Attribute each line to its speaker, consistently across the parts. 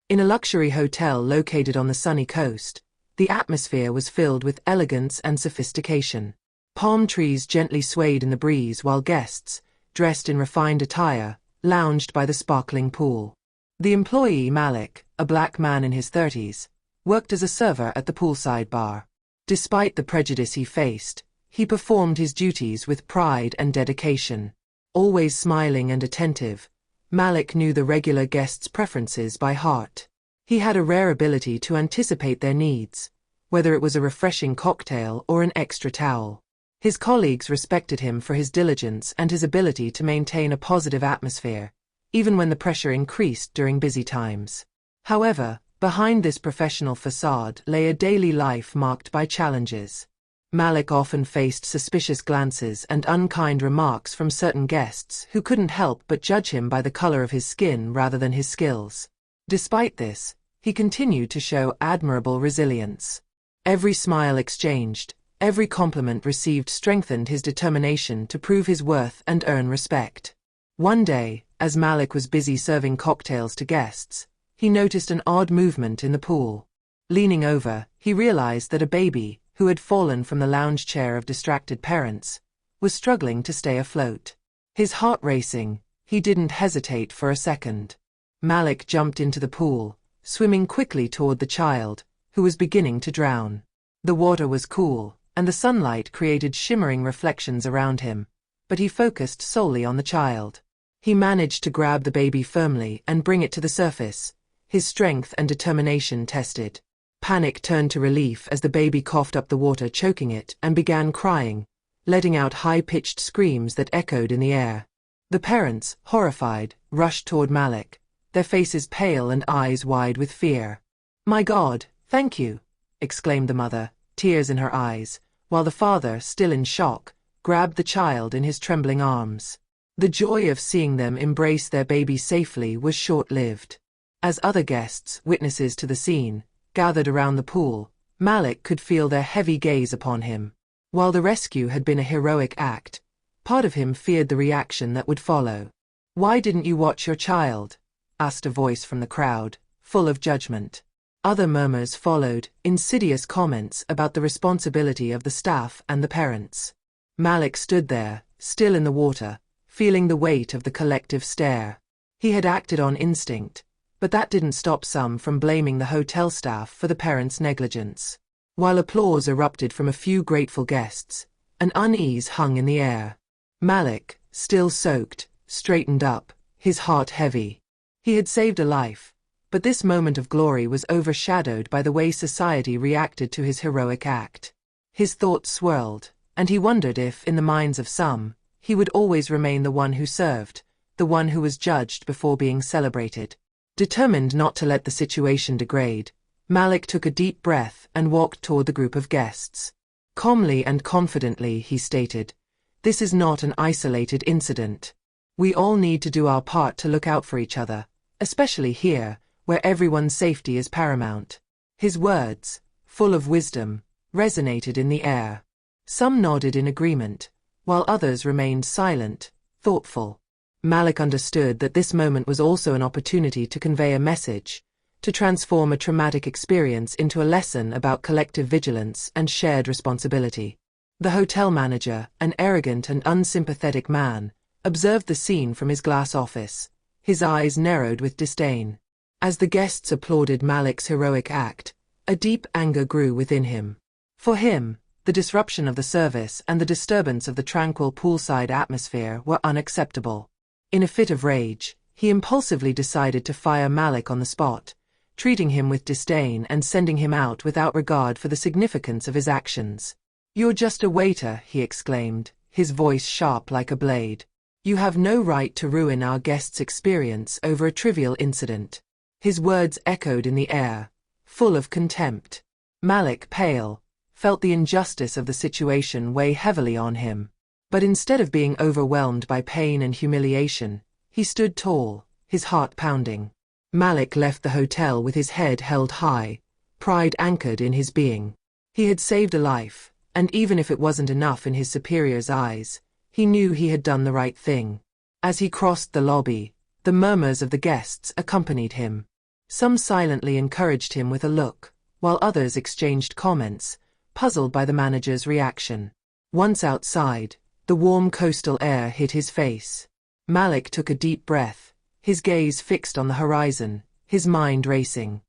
Speaker 1: In a luxury hotel located on the sunny coast, the atmosphere was filled with elegance and sophistication. Palm trees gently swayed in the breeze while guests, dressed in refined attire, lounged by the sparkling pool. The employee Malik, a black man in his 30s, worked as a server at the poolside bar. Despite the prejudice he faced, he performed his duties with pride and dedication. Always smiling and attentive, Malik knew the regular guests' preferences by heart. He had a rare ability to anticipate their needs, whether it was a refreshing cocktail or an extra towel. His colleagues respected him for his diligence and his ability to maintain a positive atmosphere, even when the pressure increased during busy times. However, behind this professional facade lay a daily life marked by challenges. Malik often faced suspicious glances and unkind remarks from certain guests who couldn't help but judge him by the color of his skin rather than his skills. Despite this, he continued to show admirable resilience. Every smile exchanged, every compliment received strengthened his determination to prove his worth and earn respect. One day, as Malik was busy serving cocktails to guests, he noticed an odd movement in the pool. Leaning over, he realized that a baby, who had fallen from the lounge chair of distracted parents, was struggling to stay afloat. His heart racing, he didn't hesitate for a second. Malik jumped into the pool, swimming quickly toward the child, who was beginning to drown. The water was cool, and the sunlight created shimmering reflections around him, but he focused solely on the child. He managed to grab the baby firmly and bring it to the surface, his strength and determination tested. Panic turned to relief as the baby coughed up the water, choking it, and began crying, letting out high-pitched screams that echoed in the air. The parents, horrified, rushed toward Malik, their faces pale and eyes wide with fear. "My God, thank you," exclaimed the mother, tears in her eyes, while the father, still in shock, grabbed the child in his trembling arms. The joy of seeing them embrace their baby safely was short-lived. As other guests, witnesses to the scene, gathered around the pool, Malik could feel their heavy gaze upon him. While the rescue had been a heroic act, part of him feared the reaction that would follow. "Why didn't you watch your child?" asked a voice from the crowd, full of judgment. Other murmurs followed, insidious comments about the responsibility of the staff and the parents. Malik stood there, still in the water, feeling the weight of the collective stare. He had acted on instinct, but that didn't stop some from blaming the hotel staff for the parents' negligence. While applause erupted from a few grateful guests, an unease hung in the air. Malik, still soaked, straightened up, his heart heavy. He had saved a life, but this moment of glory was overshadowed by the way society reacted to his heroic act. His thoughts swirled, and he wondered if, in the minds of some, he would always remain the one who served, the one who was judged before being celebrated. Determined not to let the situation degrade, Malik took a deep breath and walked toward the group of guests. Calmly and confidently, he stated, "This is not an isolated incident. We all need to do our part to look out for each other, especially here, where everyone's safety is paramount." His words, full of wisdom, resonated in the air. Some nodded in agreement, while others remained silent, thoughtful. Malik understood that this moment was also an opportunity to convey a message, to transform a traumatic experience into a lesson about collective vigilance and shared responsibility. The hotel manager, an arrogant and unsympathetic man, observed the scene from his glass office, his eyes narrowed with disdain. As the guests applauded Malik's heroic act, a deep anger grew within him. For him, the disruption of the service and the disturbance of the tranquil poolside atmosphere were unacceptable. In a fit of rage, he impulsively decided to fire Malik on the spot, treating him with disdain and sending him out without regard for the significance of his actions. "You're just a waiter," he exclaimed, his voice sharp like a blade. "You have no right to ruin our guests' experience over a trivial incident." His words echoed in the air, full of contempt. Malik, pale, felt the injustice of the situation weigh heavily on him. But instead of being overwhelmed by pain and humiliation, he stood tall, his heart pounding. Malik left the hotel with his head held high, pride anchored in his being. He had saved a life, and even if it wasn't enough in his superior's eyes, he knew he had done the right thing. As he crossed the lobby, the murmurs of the guests accompanied him. Some silently encouraged him with a look, while others exchanged comments, puzzled by the manager's reaction. Once outside, the warm coastal air hit his face. Malik took a deep breath, his gaze fixed on the horizon, his mind racing.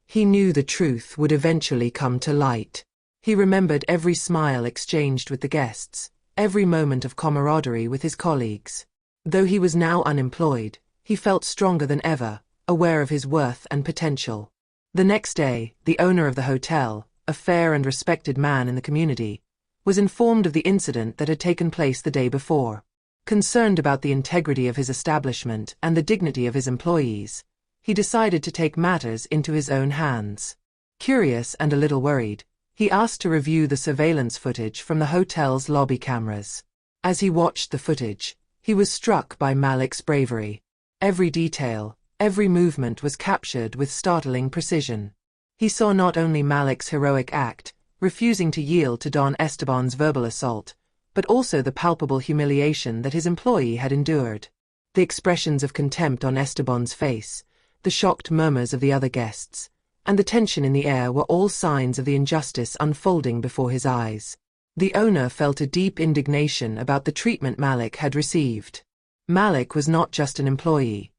Speaker 1: He knew the truth would eventually come to light. He remembered every smile exchanged with the guests, every moment of camaraderie with his colleagues. Though he was now unemployed, he felt stronger than ever, aware of his worth and potential. The next day, the owner of the hotel, a fair and respected man in the community, was informed of the incident that had taken place the day before. Concerned about the integrity of his establishment and the dignity of his employees, he decided to take matters into his own hands. Curious and a little worried, he asked to review the surveillance footage from the hotel's lobby cameras. As he watched the footage, he was struck by Malik's bravery. Every detail, every movement was captured with startling precision. He saw not only Malik's heroic act, refusing to yield to Don Esteban's verbal assault, but also the palpable humiliation that his employee had endured. The expressions of contempt on Esteban's face, the shocked murmurs of the other guests, and the tension in the air were all signs of the injustice unfolding before his eyes. The owner felt a deep indignation about the treatment Malik had received. Malik was not just an employee.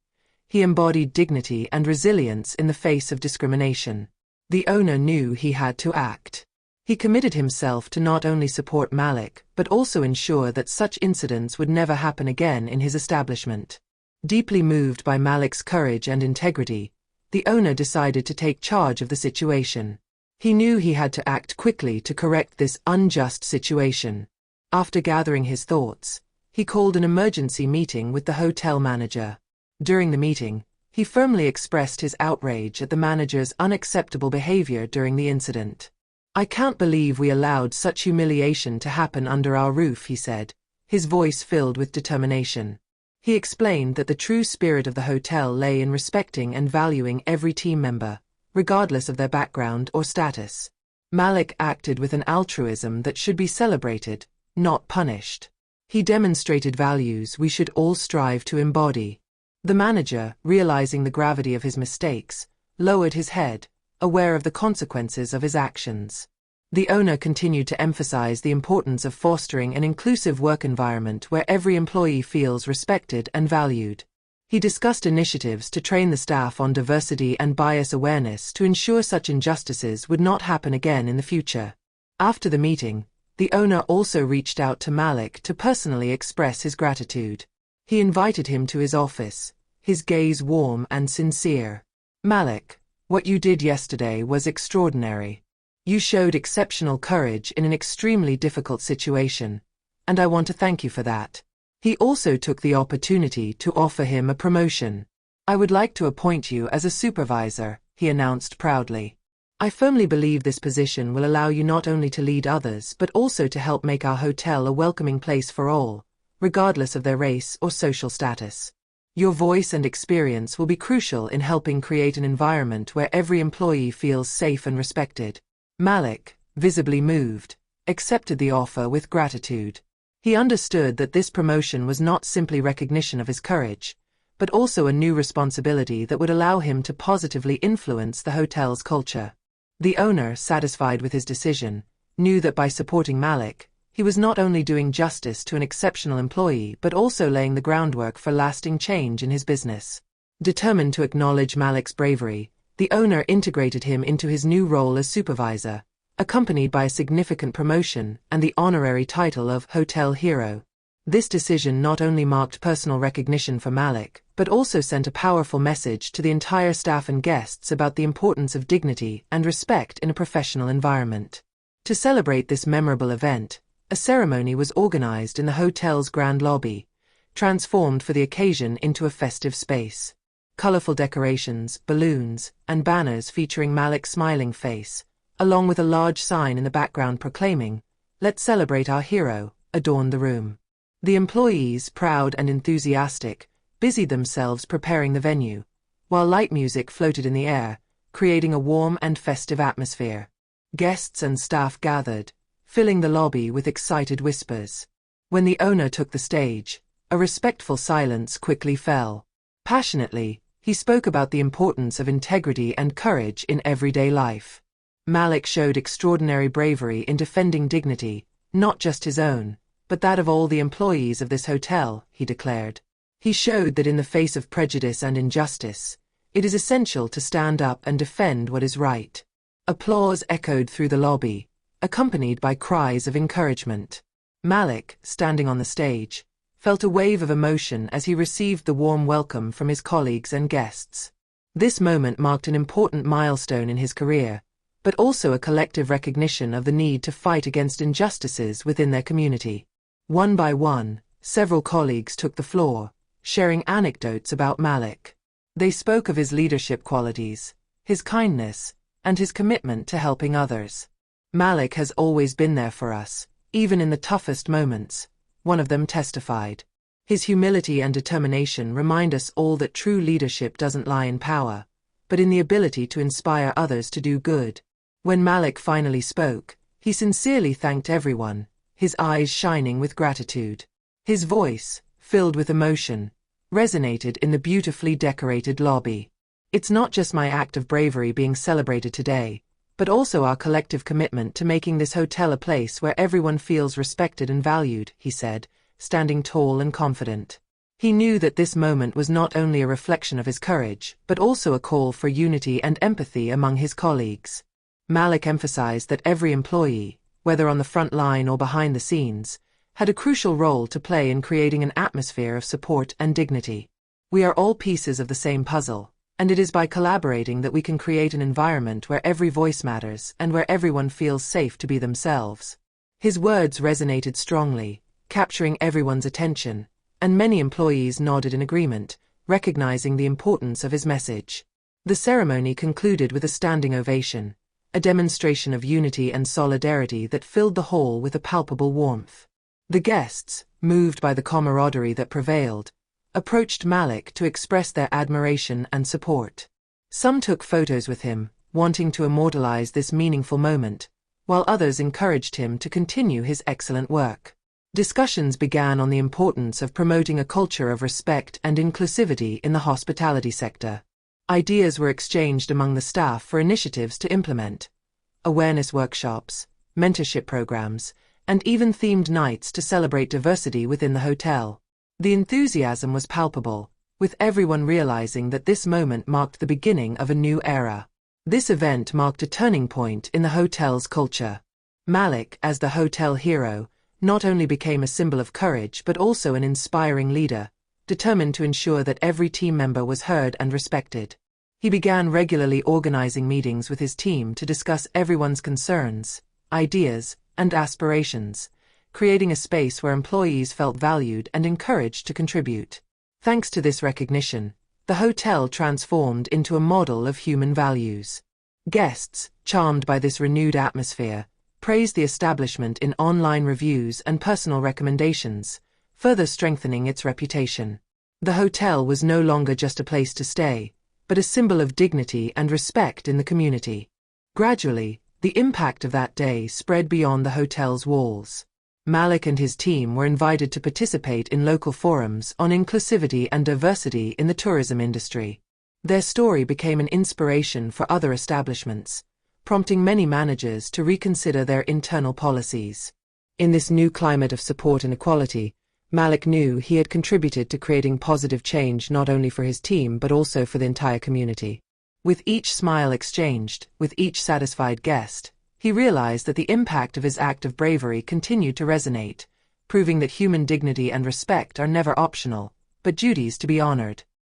Speaker 1: He embodied dignity and resilience in the face of discrimination. The owner knew he had to act. He committed himself to not only support Malik but also ensure that such incidents would never happen again in his establishment. Deeply moved by Malik's courage and integrity, the owner decided to take charge of the situation. He knew he had to act quickly to correct this unjust situation. After gathering his thoughts, he called an emergency meeting with the hotel manager. During the meeting, he firmly expressed his outrage at the manager's unacceptable behavior during the incident. "I can't believe we allowed such humiliation to happen under our roof," he said, his voice filled with determination. He explained that the true spirit of the hotel lay in respecting and valuing every team member, regardless of their background or status. Malik acted with an altruism that should be celebrated, not punished. He demonstrated values we should all strive to embody. The manager, realizing the gravity of his mistakes, lowered his head, aware of the consequences of his actions. The owner continued to emphasize the importance of fostering an inclusive work environment where every employee feels respected and valued. He discussed initiatives to train the staff on diversity and bias awareness to ensure such injustices would not happen again in the future. After the meeting, the owner also reached out to Malik to personally express his gratitude. He invited him to his office, his gaze warm and sincere. "Malik, what you did yesterday was extraordinary. You showed exceptional courage in an extremely difficult situation, and I want to thank you for that." He also took the opportunity to offer him a promotion. "I would like to appoint you as a supervisor," he announced proudly. "I firmly believe this position will allow you not only to lead others but also to help make our hotel a welcoming place for all, regardless of their race or social status. Your voice and experience will be crucial in helping create an environment where every employee feels safe and respected." Malik, visibly moved, accepted the offer with gratitude. He understood that this promotion was not simply recognition of his courage, but also a new responsibility that would allow him to positively influence the hotel's culture. The owner, satisfied with his decision, knew that by supporting Malik, he was not only doing justice to an exceptional employee but also laying the groundwork for lasting change in his business. Determined to acknowledge Malik's bravery, the owner integrated him into his new role as supervisor, accompanied by a significant promotion and the honorary title of Hotel Hero. This decision not only marked personal recognition for Malik, but also sent a powerful message to the entire staff and guests about the importance of dignity and respect in a professional environment. To celebrate this memorable event, a ceremony was organized in the hotel's grand lobby, transformed for the occasion into a festive space. Colorful decorations, balloons, and banners featuring Malik's smiling face, along with a large sign in the background proclaiming, "Let's celebrate our hero," adorned the room. The employees, proud and enthusiastic, busied themselves preparing the venue, while light music floated in the air, creating a warm and festive atmosphere. Guests and staff gathered, filling the lobby with excited whispers. When the owner took the stage, a respectful silence quickly fell. Passionately, He spoke about the importance of integrity and courage in everyday life. Malik showed extraordinary bravery in defending dignity, not just his own, but that of all the employees of this hotel, he declared. He showed that in the face of prejudice and injustice, it is essential to stand up and defend what is right. Applause echoed through the lobby, accompanied by cries of encouragement. Malik, standing on the stage, felt a wave of emotion as he received the warm welcome from his colleagues and guests. This moment marked an important milestone in his career, but also a collective recognition of the need to fight against injustices within their community. One by one, several colleagues took the floor, sharing anecdotes about Malik. They spoke of his leadership qualities, his kindness, and his commitment to helping others. Malik has always been there for us, even in the toughest moments, one of them testified. His humility and determination remind us all that true leadership doesn't lie in power, but in the ability to inspire others to do good. When Malik finally spoke, he sincerely thanked everyone, his eyes shining with gratitude. His voice, filled with emotion, resonated in the beautifully decorated lobby. It's not just my act of bravery being celebrated today, but also our collective commitment to making this hotel a place where everyone feels respected and valued, he said, standing tall and confident. He knew that this moment was not only a reflection of his courage, but also a call for unity and empathy among his colleagues. Malik emphasized that every employee, whether on the front line or behind the scenes, had a crucial role to play in creating an atmosphere of support and dignity. We are all pieces of the same puzzle, and it is by collaborating that we can create an environment where every voice matters and where everyone feels safe to be themselves. His words resonated strongly, capturing everyone's attention, and many employees nodded in agreement, recognizing the importance of his message. The ceremony concluded with a standing ovation, a demonstration of unity and solidarity that filled the hall with a palpable warmth. The guests, moved by the camaraderie that prevailed, approached Malik to express their admiration and support. Some took photos with him, wanting to immortalize this meaningful moment, while others encouraged him to continue his excellent work. Discussions began on the importance of promoting a culture of respect and inclusivity in the hospitality sector. Ideas were exchanged among the staff for initiatives to implement: awareness workshops, mentorship programs, and even themed nights to celebrate diversity within the hotel. The enthusiasm was palpable, with everyone realizing that this moment marked the beginning of a new era. This event marked a turning point in the hotel's culture. Malik, as the hotel hero, not only became a symbol of courage but also an inspiring leader, determined to ensure that every team member was heard and respected. He began regularly organizing meetings with his team to discuss everyone's concerns, ideas, and aspirations, creating a space where employees felt valued and encouraged to contribute. Thanks to this recognition, the hotel transformed into a model of human values. Guests, charmed by this renewed atmosphere, praised the establishment in online reviews and personal recommendations, further strengthening its reputation. The hotel was no longer just a place to stay, but a symbol of dignity and respect in the community. Gradually, the impact of that day spread beyond the hotel's walls. Malik and his team were invited to participate in local forums on inclusivity and diversity in the tourism industry. Their story became an inspiration for other establishments, prompting many managers to reconsider their internal policies. In this new climate of support and equality, Malik knew he had contributed to creating positive change not only for his team but also for the entire community. With each smile exchanged, with each satisfied guest, he realized that the impact of his act of bravery continued to resonate, proving that human dignity and respect are never optional, but duties to be honored.